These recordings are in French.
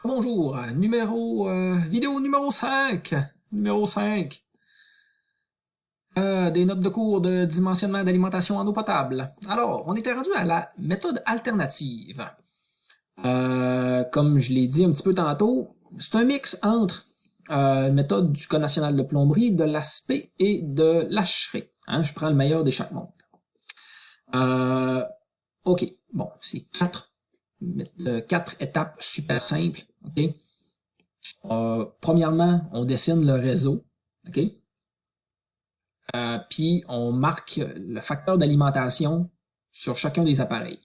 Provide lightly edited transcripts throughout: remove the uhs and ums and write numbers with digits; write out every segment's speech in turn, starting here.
Bonjour, vidéo numéro 5. Numéro 5. Des notes de cours de dimensionnement d'alimentation en eau potable. Alors, on était rendu à la méthode alternative. Comme je l'ai dit un petit peu tantôt, c'est un mix entre une méthode du Code national de plomberie, de l'ASP et de l'Acheray. Je prends le meilleur des chaque monde. OK, bon, c'est quatre étapes super simples. OK? Premièrement, on dessine le réseau. OK? Puis on marque le facteur d'alimentation sur chacun des appareils.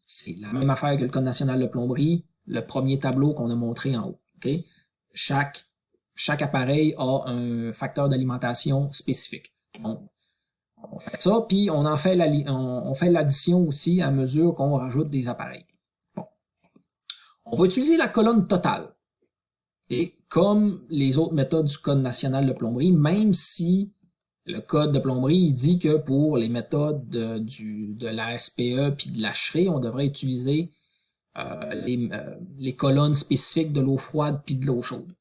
C'est la même affaire que le Code national de plomberie, le premier tableau qu'on a montré en haut. Okay? Chaque appareil a un facteur d'alimentation spécifique. On fait ça, puis on fait l'addition aussi à mesure qu'on rajoute des appareils. Bon. On va utiliser la colonne totale. Et comme les autres méthodes du Code national de plomberie, même si le Code de plomberie il dit que pour les méthodes de la SPE puis de l'Acheray, on devrait utiliser les colonnes spécifiques de l'eau froide puis de l'eau chaude.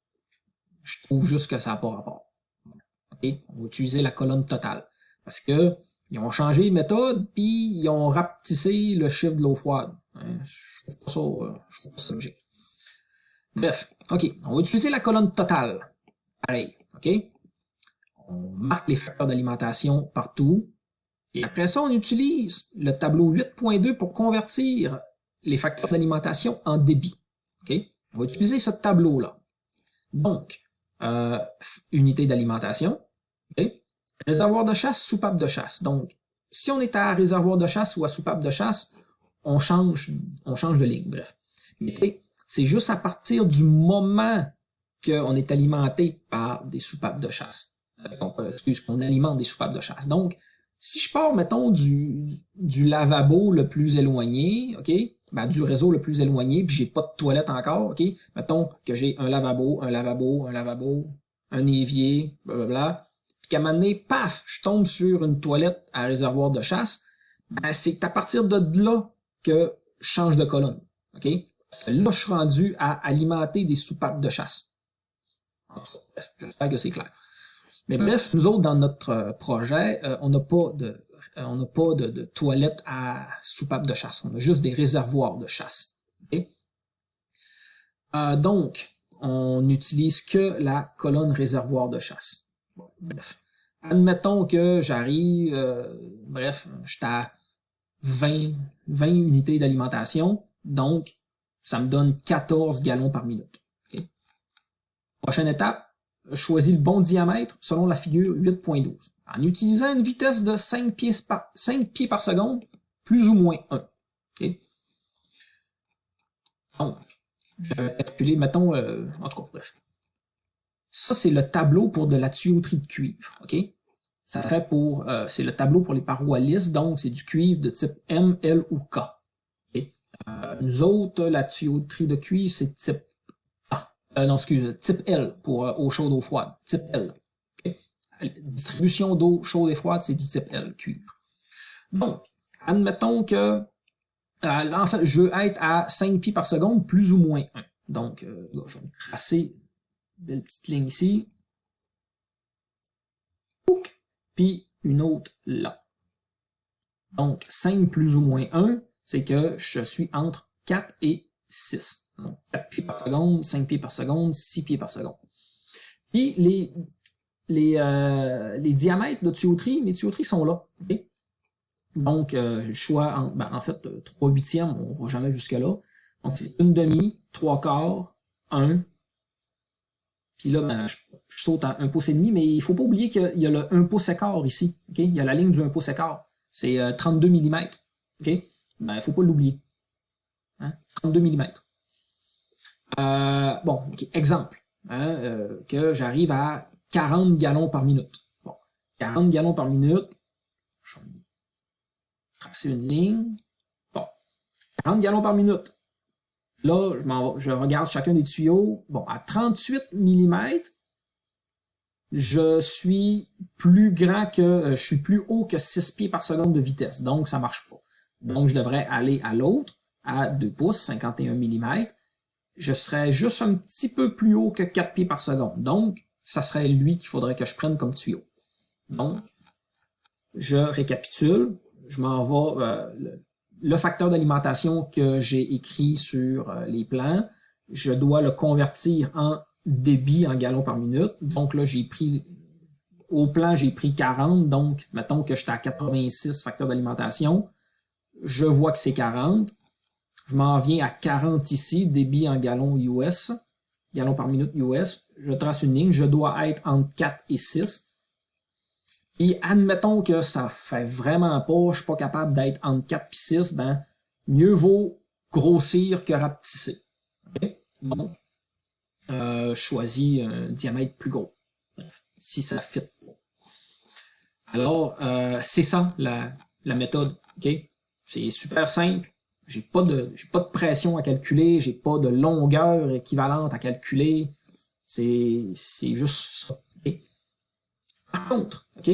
Je trouve juste que ça n'a pas rapport. Okay? On va utiliser la colonne totale. Parce que ils ont changé de méthode puis ils ont rapetissé le chiffre de l'eau froide. Je trouve pas ça logique. Bref, OK. On va utiliser la colonne totale. Pareil, OK? On marque les facteurs d'alimentation partout. Et après ça, on utilise le tableau 8.2 pour convertir les facteurs d'alimentation en débit. Okay? On va utiliser ce tableau-là. Donc, unité d'alimentation, okay? Réservoir de chasse, soupape de chasse. Donc, si on est à réservoir de chasse ou à soupape de chasse, on change de ligne, bref. Mais c'est juste à partir du moment qu'on est alimenté par des soupapes de chasse. Qu'on alimente des soupapes de chasse. Donc, si je pars, mettons, du lavabo le plus éloigné, OK, ben, du réseau le plus éloigné, puis j'ai pas de toilette encore, OK, mettons que j'ai un lavabo, un évier, blablabla, puis qu'à un moment donné, paf, je tombe sur une toilette à réservoir de chasse, ben, c'est à partir de là que je change de colonne, OK? Là, je suis rendu à alimenter des soupapes de chasse. J'espère que c'est clair. Mais bref, nous autres, dans notre projet, on n'a pas de toilettes à soupape de chasse. On a juste des réservoirs de chasse. Okay? Donc, on n'utilise que la colonne réservoir de chasse. Bon, bref. Admettons que j'arrive, je suis à 20 unités d'alimentation. Donc, ça me donne 14 gallons par minute. Okay? Prochaine étape, choisis le bon diamètre selon la figure 8.12. En utilisant une vitesse de 5 pieds par seconde, plus ou moins 1. Okay? Donc, je vais calculer, mettons, en tout cas, bref. Ça, c'est le tableau pour de la tuyauterie de cuivre. Okay? Ça fait c'est le tableau pour les parois lisses, donc c'est du cuivre de type M, L ou K. Okay? Nous autres, la tuyauterie de cuivre, c'est type type L pour eau chaude, eau froide. Type L. Okay? Distribution d'eau chaude et froide, c'est du type L, cuivre. Donc, admettons que en fait, je veux être à 5 pieds par seconde, plus ou moins 1. Donc, je vais me tracer une belle petite ligne ici. Puis une autre là. Donc, 5 plus ou moins 1, c'est que je suis entre 4 et 6. Donc, 4 pieds par seconde, 5 pieds par seconde, 6 pieds par seconde. Puis les diamètres de tuyauterie, mes tuyauteries sont là. Okay? Donc, le choix, en fait, 3 huitièmes, on ne va jamais jusque-là. Donc, c'est une demi, 3 quarts, 1. Puis là, ben, je saute à 1 pouce et demi, mais il ne faut pas oublier qu'il y a le 1 pouce écart ici. Okay? Il y a la ligne du 1 pouce écart. C'est 32 mm. Okay? Ben, il ne faut pas l'oublier. 32 mm. Bon, okay, exemple. Que j'arrive à 40 gallons par minute. Bon, 40 gallons par minute. Je vais tracer une ligne. Bon, 40 gallons par minute. Là, je regarde chacun des tuyaux. Bon, à 38 mm, je suis plus haut que 6 pieds par seconde de vitesse. Donc, ça marche pas. Donc, je devrais aller à l'autre, à 2 pouces, 51 mm. je serais juste un petit peu plus haut que 4 pieds par seconde. Donc, ça serait lui qu'il faudrait que je prenne comme tuyau. Donc, je récapitule, je m'en vais, le facteur d'alimentation que j'ai écrit sur les plans, je dois le convertir en débit en gallons par minute. Donc là, j'ai pris, au plan, j'ai pris 40, donc mettons que j'étais à 86 facteurs d'alimentation, je vois que c'est 40, je m'en viens à 40 ici, débit en gallons US, gallons par minute US, je trace une ligne, je dois être entre 4 et 6. Et admettons que ça fait vraiment pas, je suis pas capable d'être entre 4 et 6, ben, mieux vaut grossir que rapetisser. Okay? Donc, je choisis un diamètre plus gros. Bref, si ça fit pas. Alors, c'est ça la méthode. Okay? C'est super simple. J'ai pas de pression à calculer, j'ai pas de longueur équivalente à calculer. C'est juste ça. Okay? Par contre, OK?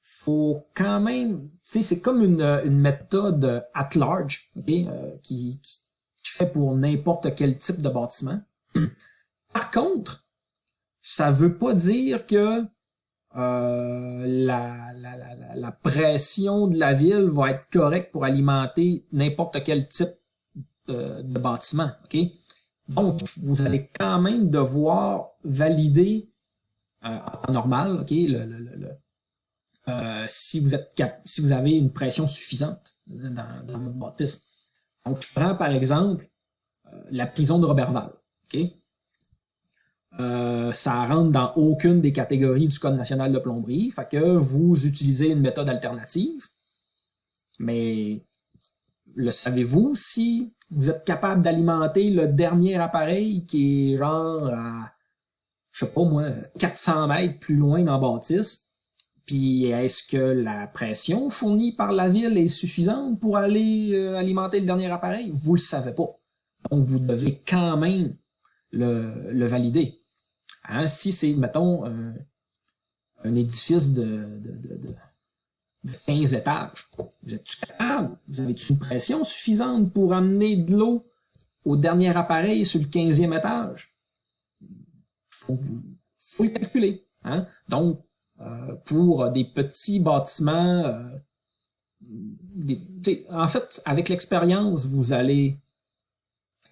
Faut quand même, tu sais, c'est comme une méthode at large, okay? Qui fait pour n'importe quel type de bâtiment. Par contre, ça veut pas dire que la pression de la ville va être correcte pour alimenter n'importe quel type de bâtiment. Okay? Donc, vous allez quand même devoir valider en normal, okay, si vous avez une pression suffisante dans votre bâtisse. Donc, je prends par exemple la prison de Roberval. Okay? Ça rentre dans aucune des catégories du Code national de plomberie, fait que vous utilisez une méthode alternative, mais le savez-vous si vous êtes capable d'alimenter le dernier appareil qui est genre à, je sais pas moi, 400 mètres plus loin dans la bâtisse? Puis est-ce que la pression fournie par la ville est suffisante pour aller alimenter le dernier appareil? Vous le savez pas. Donc vous devez quand même le valider. Hein? Si c'est, mettons, un édifice de 15 étages, vous êtes-tu capable? Vous avez-tu une pression suffisante pour amener de l'eau au dernier appareil sur le 15e étage? Faut le calculer. Hein? Donc, pour des petits bâtiments, en fait, avec l'expérience, vous allez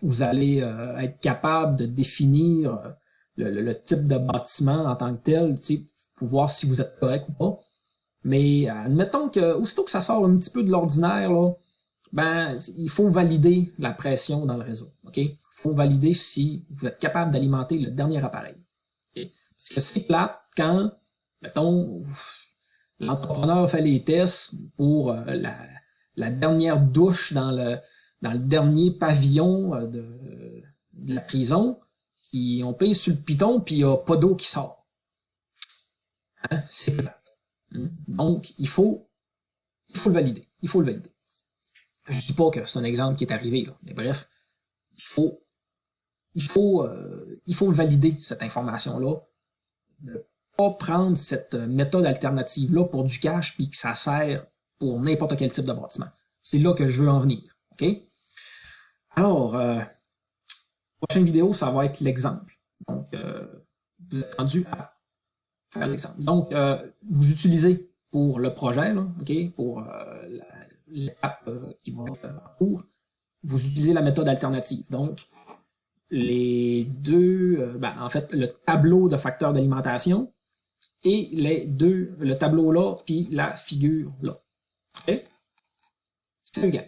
être capable de définir le type de bâtiment en tant que tel, pour voir si vous êtes correct ou pas. Mais admettons que aussitôt que ça sort un petit peu de l'ordinaire, là, ben, il faut valider la pression dans le réseau. OK? Il faut valider si vous êtes capable d'alimenter le dernier appareil. Okay? Parce que c'est plate quand, mettons, l'entrepreneur fait les tests pour la dernière douche dans le dernier pavillon de la prison, puis on paye sur le piton, puis il n'y a pas d'eau qui sort. Hein? C'est plate. Donc, il faut le valider. Il faut le valider. Je dis pas que c'est un exemple qui est arrivé, là, mais bref, il faut le valider, cette information-là. Ne pas prendre cette méthode alternative-là pour du cash puis que ça sert pour n'importe quel type de bâtiment. C'est là que je veux en venir. OK? Alors, prochaine vidéo, ça va être l'exemple. Donc, vous êtes rendu à faire l'exemple. Donc, vous utilisez pour le projet, là, OK? Pour l'étape qui va être en cours, vous utilisez la méthode alternative. Donc, les deux, en fait, le tableau de facteurs d'alimentation et le tableau là, puis la figure là. OK? C'est le gars.